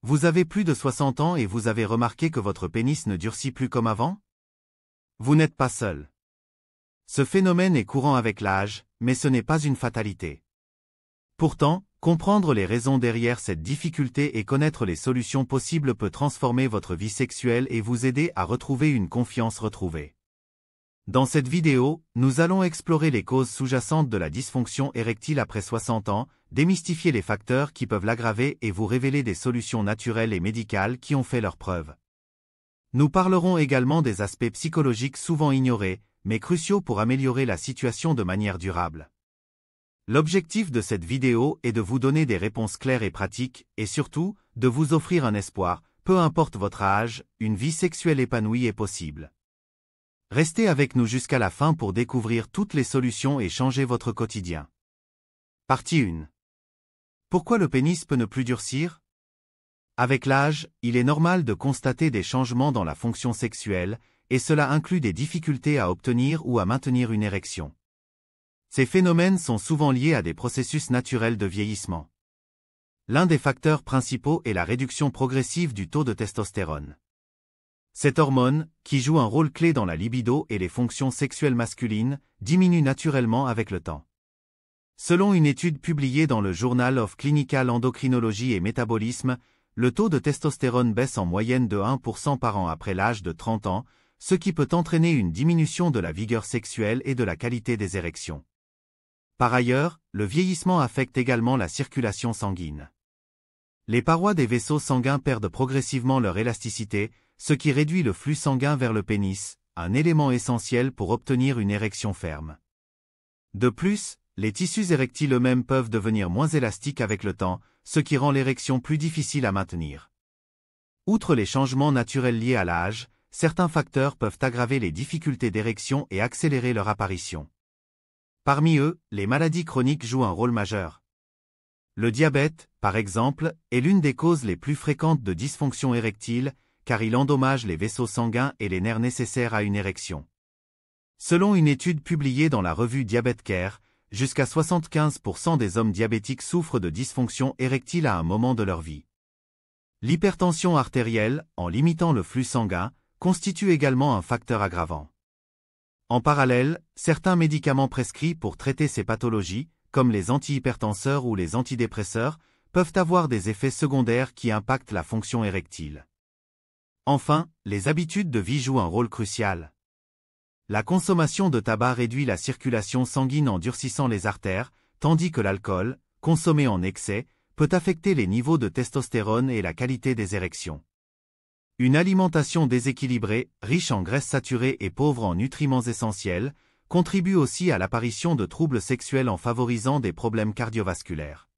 Vous avez plus de 60 ans et vous avez remarqué que votre pénis ne durcit plus comme avant? Vous n'êtes pas seul. Ce phénomène est courant avec l'âge, mais ce n'est pas une fatalité. Pourtant, comprendre les raisons derrière cette difficulté et connaître les solutions possibles peut transformer votre vie sexuelle et vous aider à retrouver une confiance retrouvée. Dans cette vidéo, nous allons explorer les causes sous-jacentes de la dysfonction érectile après 60 ans, démystifier les facteurs qui peuvent l'aggraver et vous révéler des solutions naturelles et médicales qui ont fait leurs preuves. Nous parlerons également des aspects psychologiques souvent ignorés, mais cruciaux pour améliorer la situation de manière durable. L'objectif de cette vidéo est de vous donner des réponses claires et pratiques, et surtout, de vous offrir un espoir, peu importe votre âge, une vie sexuelle épanouie est possible. Restez avec nous jusqu'à la fin pour découvrir toutes les solutions et changer votre quotidien. Partie 1. Pourquoi le pénis peut ne plus durcir? Avec l'âge, il est normal de constater des changements dans la fonction sexuelle, et cela inclut des difficultés à obtenir ou à maintenir une érection. Ces phénomènes sont souvent liés à des processus naturels de vieillissement. L'un des facteurs principaux est la réduction progressive du taux de testostérone. Cette hormone, qui joue un rôle clé dans la libido et les fonctions sexuelles masculines, diminue naturellement avec le temps. Selon une étude publiée dans le Journal of Clinical Endocrinology et Métabolisme, le taux de testostérone baisse en moyenne de 1% par an après l'âge de 30 ans, ce qui peut entraîner une diminution de la vigueur sexuelle et de la qualité des érections. Par ailleurs, le vieillissement affecte également la circulation sanguine. Les parois des vaisseaux sanguins perdent progressivement leur élasticité, ce qui réduit le flux sanguin vers le pénis, un élément essentiel pour obtenir une érection ferme. De plus, les tissus érectiles eux-mêmes peuvent devenir moins élastiques avec le temps, ce qui rend l'érection plus difficile à maintenir. Outre les changements naturels liés à l'âge, certains facteurs peuvent aggraver les difficultés d'érection et accélérer leur apparition. Parmi eux, les maladies chroniques jouent un rôle majeur. Le diabète, par exemple, est l'une des causes les plus fréquentes de dysfonction érectile, car il endommage les vaisseaux sanguins et les nerfs nécessaires à une érection. Selon une étude publiée dans la revue Diabète Care, jusqu'à 75% des hommes diabétiques souffrent de dysfonction érectile à un moment de leur vie. L'hypertension artérielle, en limitant le flux sanguin, constitue également un facteur aggravant. En parallèle, certains médicaments prescrits pour traiter ces pathologies, comme les antihypertenseurs ou les antidépresseurs, peuvent avoir des effets secondaires qui impactent la fonction érectile. Enfin, les habitudes de vie jouent un rôle crucial. La consommation de tabac réduit la circulation sanguine en durcissant les artères, tandis que l'alcool, consommé en excès, peut affecter les niveaux de testostérone et la qualité des érections. Une alimentation déséquilibrée, riche en graisses saturées et pauvre en nutriments essentiels, contribue aussi à l'apparition de troubles sexuels en favorisant des problèmes cardiovasculaires.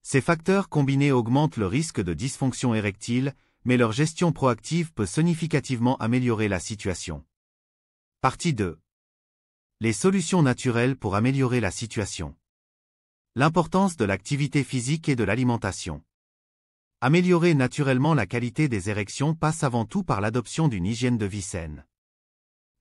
Ces facteurs combinés augmentent le risque de dysfonction érectile, mais leur gestion proactive peut significativement améliorer la situation. Partie 2. Les solutions naturelles pour améliorer la situation. L'importance de l'activité physique et de l'alimentation. Améliorer naturellement la qualité des érections passe avant tout par l'adoption d'une hygiène de vie saine.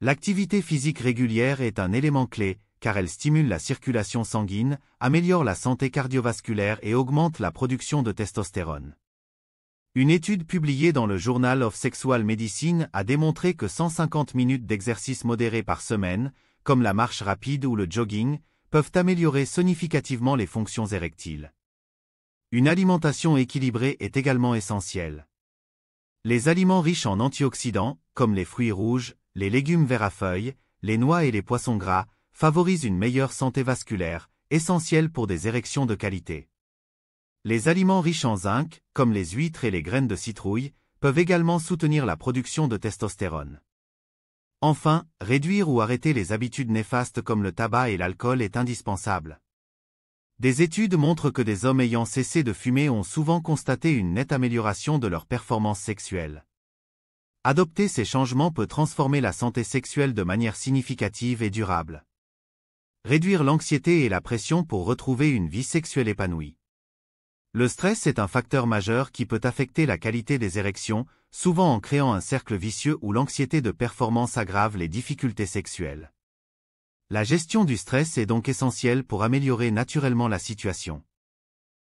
L'activité physique régulière est un élément clé, car elle stimule la circulation sanguine, améliore la santé cardiovasculaire et augmente la production de testostérone. Une étude publiée dans le Journal of Sexual Medicine a démontré que 150 minutes d'exercice modéré par semaine, comme la marche rapide ou le jogging, peuvent améliorer significativement les fonctions érectiles. Une alimentation équilibrée est également essentielle. Les aliments riches en antioxydants, comme les fruits rouges, les légumes verts à feuilles, les noix et les poissons gras, favorisent une meilleure santé vasculaire, essentielle pour des érections de qualité. Les aliments riches en zinc, comme les huîtres et les graines de citrouille, peuvent également soutenir la production de testostérone. Enfin, réduire ou arrêter les habitudes néfastes comme le tabac et l'alcool est indispensable. Des études montrent que des hommes ayant cessé de fumer ont souvent constaté une nette amélioration de leur performance sexuelle. Adopter ces changements peut transformer la santé sexuelle de manière significative et durable. Réduire l'anxiété et la pression pour retrouver une vie sexuelle épanouie. Le stress est un facteur majeur qui peut affecter la qualité des érections, souvent en créant un cercle vicieux où l'anxiété de performance aggrave les difficultés sexuelles. La gestion du stress est donc essentielle pour améliorer naturellement la situation.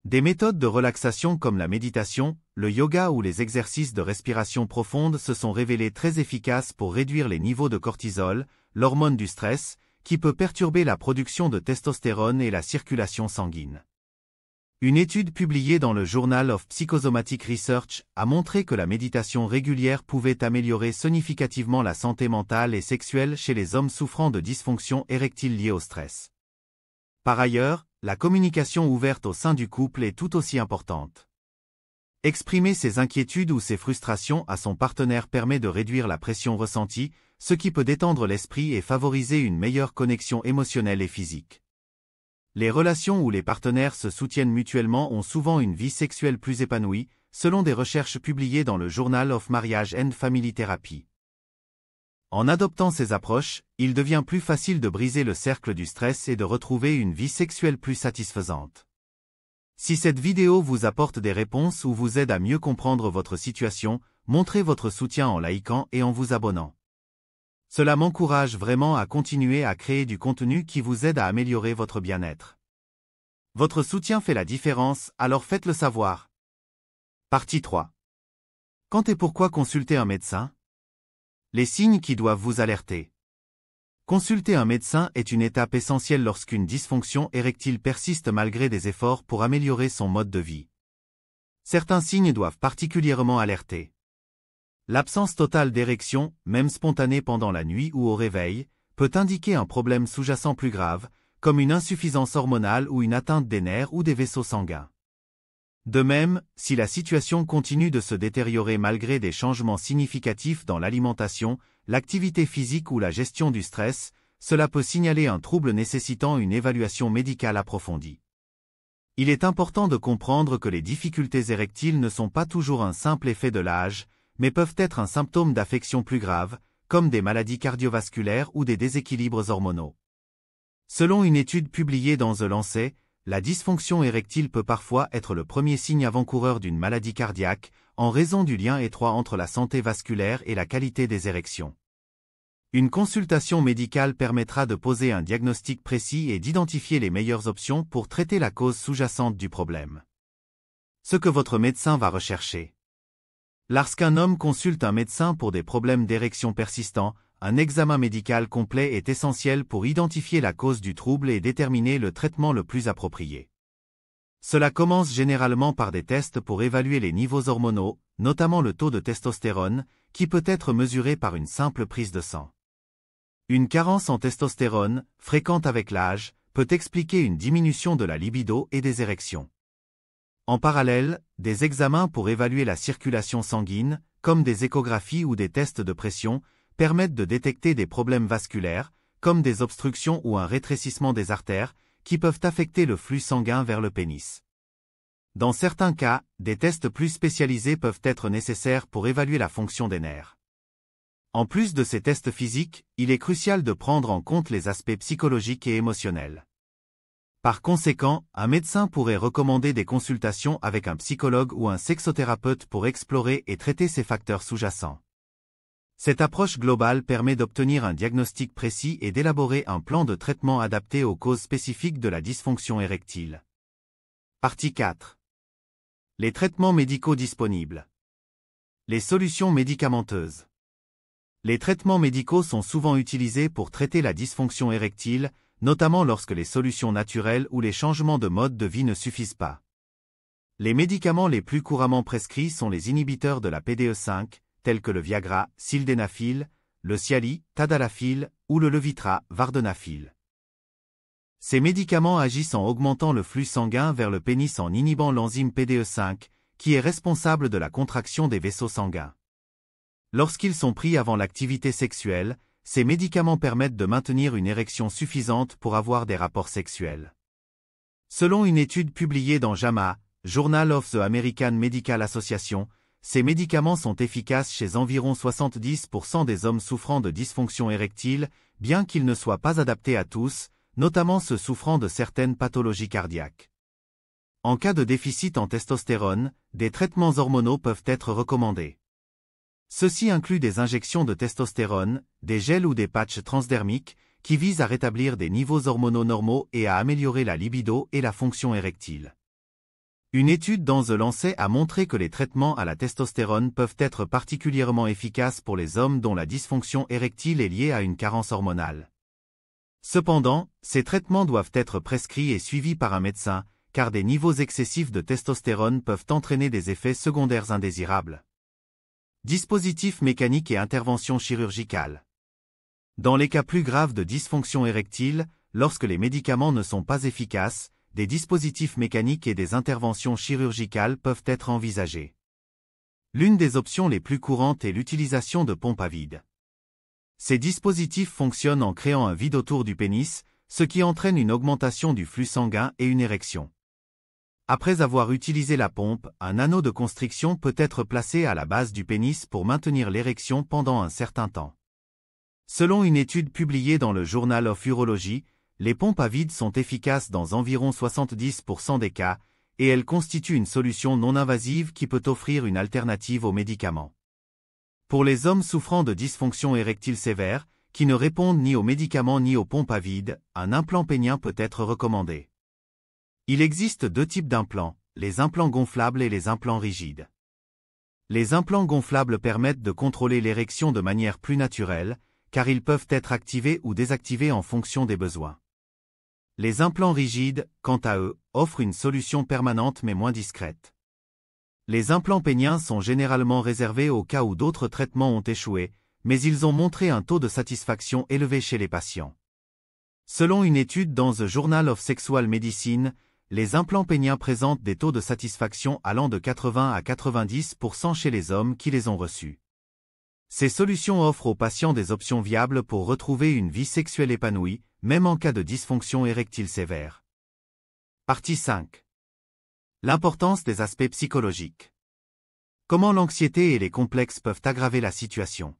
Des méthodes de relaxation comme la méditation, le yoga ou les exercices de respiration profonde se sont révélés très efficaces pour réduire les niveaux de cortisol, l'hormone du stress, qui peut perturber la production de testostérone et la circulation sanguine. Une étude publiée dans le Journal of Psychosomatic Research a montré que la méditation régulière pouvait améliorer significativement la santé mentale et sexuelle chez les hommes souffrant de dysfonction érectile liée au stress. Par ailleurs, la communication ouverte au sein du couple est tout aussi importante. Exprimer ses inquiétudes ou ses frustrations à son partenaire permet de réduire la pression ressentie, ce qui peut détendre l'esprit et favoriser une meilleure connexion émotionnelle et physique. Les relations où les partenaires se soutiennent mutuellement ont souvent une vie sexuelle plus épanouie, selon des recherches publiées dans le Journal of Marriage and Family Therapy. En adoptant ces approches, il devient plus facile de briser le cercle du stress et de retrouver une vie sexuelle plus satisfaisante. Si cette vidéo vous apporte des réponses ou vous aide à mieux comprendre votre situation, montrez votre soutien en likant et en vous abonnant. Cela m'encourage vraiment à continuer à créer du contenu qui vous aide à améliorer votre bien-être. Votre soutien fait la différence, alors faites-le savoir. Partie 3. Quand et pourquoi consulter un médecin? Les signes qui doivent vous alerter. Consulter un médecin est une étape essentielle lorsqu'une dysfonction érectile persiste malgré des efforts pour améliorer son mode de vie. Certains signes doivent particulièrement alerter. L'absence totale d'érection, même spontanée pendant la nuit ou au réveil, peut indiquer un problème sous-jacent plus grave, comme une insuffisance hormonale ou une atteinte des nerfs ou des vaisseaux sanguins. De même, si la situation continue de se détériorer malgré des changements significatifs dans l'alimentation, l'activité physique ou la gestion du stress, cela peut signaler un trouble nécessitant une évaluation médicale approfondie. Il est important de comprendre que les difficultés érectiles ne sont pas toujours un simple effet de l'âge, mais peuvent être un symptôme d'affections plus graves, comme des maladies cardiovasculaires ou des déséquilibres hormonaux. Selon une étude publiée dans The Lancet, la dysfonction érectile peut parfois être le premier signe avant-coureur d'une maladie cardiaque, en raison du lien étroit entre la santé vasculaire et la qualité des érections. Une consultation médicale permettra de poser un diagnostic précis et d'identifier les meilleures options pour traiter la cause sous-jacente du problème. Ce que votre médecin va rechercher. Lorsqu'un homme consulte un médecin pour des problèmes d'érection persistants, un examen médical complet est essentiel pour identifier la cause du trouble et déterminer le traitement le plus approprié. Cela commence généralement par des tests pour évaluer les niveaux hormonaux, notamment le taux de testostérone, qui peut être mesuré par une simple prise de sang. Une carence en testostérone, fréquente avec l'âge, peut expliquer une diminution de la libido et des érections. En parallèle, des examens pour évaluer la circulation sanguine, comme des échographies ou des tests de pression, permettent de détecter des problèmes vasculaires, comme des obstructions ou un rétrécissement des artères, qui peuvent affecter le flux sanguin vers le pénis. Dans certains cas, des tests plus spécialisés peuvent être nécessaires pour évaluer la fonction des nerfs. En plus de ces tests physiques, il est crucial de prendre en compte les aspects psychologiques et émotionnels. Par conséquent, un médecin pourrait recommander des consultations avec un psychologue ou un sexothérapeute pour explorer et traiter ces facteurs sous-jacents. Cette approche globale permet d'obtenir un diagnostic précis et d'élaborer un plan de traitement adapté aux causes spécifiques de la dysfonction érectile. Partie 4. Les traitements médicaux disponibles. Les solutions médicamenteuses. Les traitements médicaux sont souvent utilisés pour traiter la dysfonction érectile, notamment lorsque les solutions naturelles ou les changements de mode de vie ne suffisent pas. Les médicaments les plus couramment prescrits sont les inhibiteurs de la PDE5, tels que le Viagra, Sildenafil, le Cialis, Tadalafil, ou le Levitra, Vardenafil. Ces médicaments agissent en augmentant le flux sanguin vers le pénis en inhibant l'enzyme PDE5, qui est responsable de la contraction des vaisseaux sanguins. Lorsqu'ils sont pris avant l'activité sexuelle, ces médicaments permettent de maintenir une érection suffisante pour avoir des rapports sexuels. Selon une étude publiée dans JAMA, Journal of the American Medical Association, ces médicaments sont efficaces chez environ 70% des hommes souffrant de dysfonction érectile, bien qu'ils ne soient pas adaptés à tous, notamment ceux souffrant de certaines pathologies cardiaques. En cas de déficit en testostérone, des traitements hormonaux peuvent être recommandés. Ceux-ci incluent des injections de testostérone, des gels ou des patchs transdermiques, qui visent à rétablir des niveaux hormonaux normaux et à améliorer la libido et la fonction érectile. Une étude dans The Lancet a montré que les traitements à la testostérone peuvent être particulièrement efficaces pour les hommes dont la dysfonction érectile est liée à une carence hormonale. Cependant, ces traitements doivent être prescrits et suivis par un médecin, car des niveaux excessifs de testostérone peuvent entraîner des effets secondaires indésirables. Dispositifs mécaniques et interventions chirurgicales. Dans les cas plus graves de dysfonction érectile, lorsque les médicaments ne sont pas efficaces, des dispositifs mécaniques et des interventions chirurgicales peuvent être envisagées. L'une des options les plus courantes est l'utilisation de pompes à vide. Ces dispositifs fonctionnent en créant un vide autour du pénis, ce qui entraîne une augmentation du flux sanguin et une érection. Après avoir utilisé la pompe, un anneau de constriction peut être placé à la base du pénis pour maintenir l'érection pendant un certain temps. Selon une étude publiée dans le Journal of Urology, les pompes à vide sont efficaces dans environ 70% des cas, et elles constituent une solution non invasive qui peut offrir une alternative aux médicaments. Pour les hommes souffrant de dysfonction érectile sévère, qui ne répondent ni aux médicaments ni aux pompes à vide, un implant pénien peut être recommandé. Il existe deux types d'implants, les implants gonflables et les implants rigides. Les implants gonflables permettent de contrôler l'érection de manière plus naturelle, car ils peuvent être activés ou désactivés en fonction des besoins. Les implants rigides, quant à eux, offrent une solution permanente mais moins discrète. Les implants péniens sont généralement réservés au cas où d'autres traitements ont échoué, mais ils ont montré un taux de satisfaction élevé chez les patients. Selon une étude dans The Journal of Sexual Medicine, les implants péniens présentent des taux de satisfaction allant de 80 à 90% chez les hommes qui les ont reçus. Ces solutions offrent aux patients des options viables pour retrouver une vie sexuelle épanouie, même en cas de dysfonction érectile sévère. Partie 5. L'importance des aspects psychologiques. Comment l'anxiété et les complexes peuvent aggraver la situation.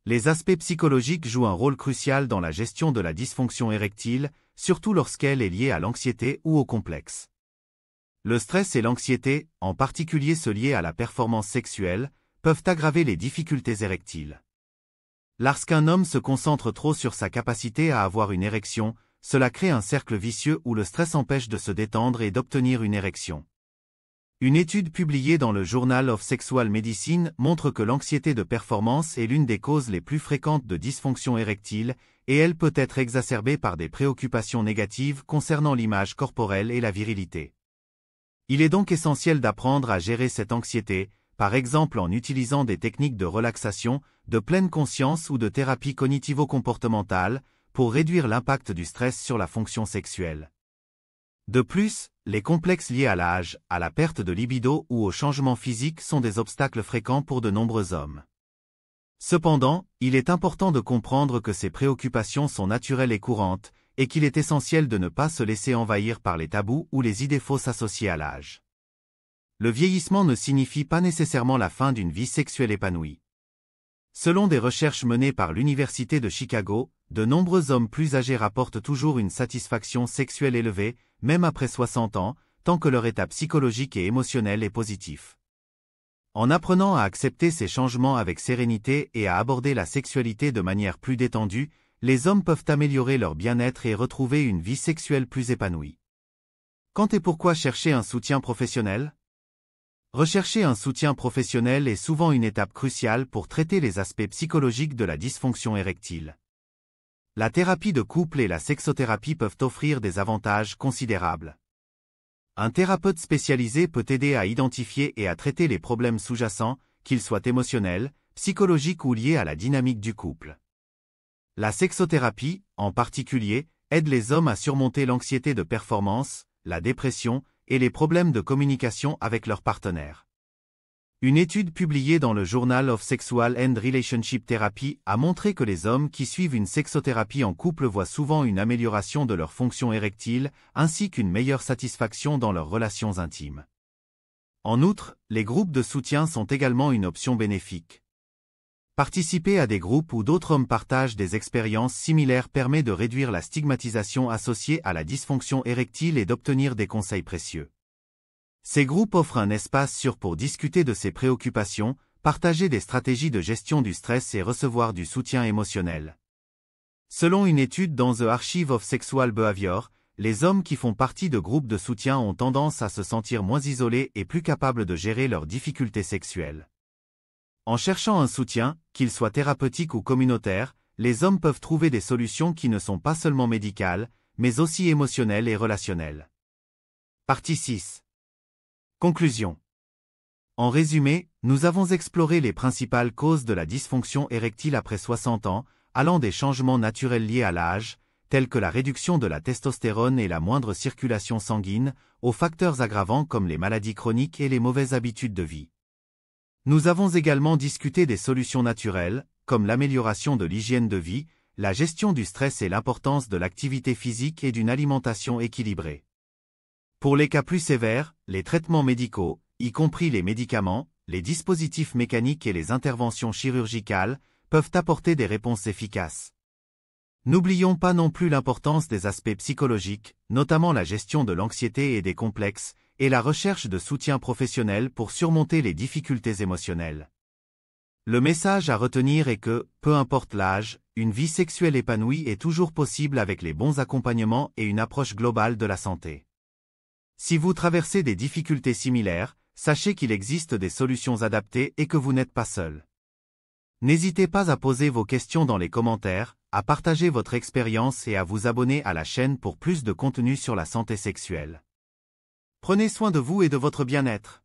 Les aspects psychologiques jouent un rôle crucial dans la gestion de la dysfonction érectile, surtout lorsqu'elle est liée à l'anxiété ou au complexe. Le stress et l'anxiété, en particulier ceux liés à la performance sexuelle, peuvent aggraver les difficultés érectiles. Lorsqu'un homme se concentre trop sur sa capacité à avoir une érection, cela crée un cercle vicieux où le stress empêche de se détendre et d'obtenir une érection. Une étude publiée dans le Journal of Sexual Medicine montre que l'anxiété de performance est l'une des causes les plus fréquentes de dysfonction érectile, et elle peut être exacerbée par des préoccupations négatives concernant l'image corporelle et la virilité. Il est donc essentiel d'apprendre à gérer cette anxiété, par exemple en utilisant des techniques de relaxation, de pleine conscience ou de thérapie cognitivo-comportementale, pour réduire l'impact du stress sur la fonction sexuelle. De plus, les complexes liés à l'âge, à la perte de libido ou au changement physique sont des obstacles fréquents pour de nombreux hommes. Cependant, il est important de comprendre que ces préoccupations sont naturelles et courantes, et qu'il est essentiel de ne pas se laisser envahir par les tabous ou les idées fausses associées à l'âge. Le vieillissement ne signifie pas nécessairement la fin d'une vie sexuelle épanouie. Selon des recherches menées par l'Université de Chicago, de nombreux hommes plus âgés rapportent toujours une satisfaction sexuelle élevée, même après 60 ans, tant que leur état psychologique et émotionnel est positif. En apprenant à accepter ces changements avec sérénité et à aborder la sexualité de manière plus détendue, les hommes peuvent améliorer leur bien-être et retrouver une vie sexuelle plus épanouie. Quand et pourquoi chercher un soutien professionnel ? Rechercher un soutien professionnel est souvent une étape cruciale pour traiter les aspects psychologiques de la dysfonction érectile. La thérapie de couple et la sexothérapie peuvent offrir des avantages considérables. Un thérapeute spécialisé peut aider à identifier et à traiter les problèmes sous-jacents, qu'ils soient émotionnels, psychologiques ou liés à la dynamique du couple. La sexothérapie, en particulier, aide les hommes à surmonter l'anxiété de performance, la dépression, et les problèmes de communication avec leur partenaire. Une étude publiée dans le Journal of Sexual and Relationship Therapy a montré que les hommes qui suivent une sexothérapie en couple voient souvent une amélioration de leur fonction érectile, ainsi qu'une meilleure satisfaction dans leurs relations intimes. En outre, les groupes de soutien sont également une option bénéfique. Participer à des groupes où d'autres hommes partagent des expériences similaires permet de réduire la stigmatisation associée à la dysfonction érectile et d'obtenir des conseils précieux. Ces groupes offrent un espace sûr pour discuter de ces préoccupations, partager des stratégies de gestion du stress et recevoir du soutien émotionnel. Selon une étude dans The Archive of Sexual Behavior, les hommes qui font partie de groupes de soutien ont tendance à se sentir moins isolés et plus capables de gérer leurs difficultés sexuelles. En cherchant un soutien, qu'il soit thérapeutique ou communautaire, les hommes peuvent trouver des solutions qui ne sont pas seulement médicales, mais aussi émotionnelles et relationnelles. Partie 6. Conclusion. En résumé, nous avons exploré les principales causes de la dysfonction érectile après 60 ans, allant des changements naturels liés à l'âge, tels que la réduction de la testostérone et la moindre circulation sanguine, aux facteurs aggravants comme les maladies chroniques et les mauvaises habitudes de vie. Nous avons également discuté des solutions naturelles, comme l'amélioration de l'hygiène de vie, la gestion du stress et l'importance de l'activité physique et d'une alimentation équilibrée. Pour les cas plus sévères, les traitements médicaux, y compris les médicaments, les dispositifs mécaniques et les interventions chirurgicales, peuvent apporter des réponses efficaces. N'oublions pas non plus l'importance des aspects psychologiques, notamment la gestion de l'anxiété et des complexes, et la recherche de soutien professionnel pour surmonter les difficultés émotionnelles. Le message à retenir est que, peu importe l'âge, une vie sexuelle épanouie est toujours possible avec les bons accompagnements et une approche globale de la santé. Si vous traversez des difficultés similaires, sachez qu'il existe des solutions adaptées et que vous n'êtes pas seul. N'hésitez pas à poser vos questions dans les commentaires, à partager votre expérience et à vous abonner à la chaîne pour plus de contenu sur la santé sexuelle. Prenez soin de vous et de votre bien-être.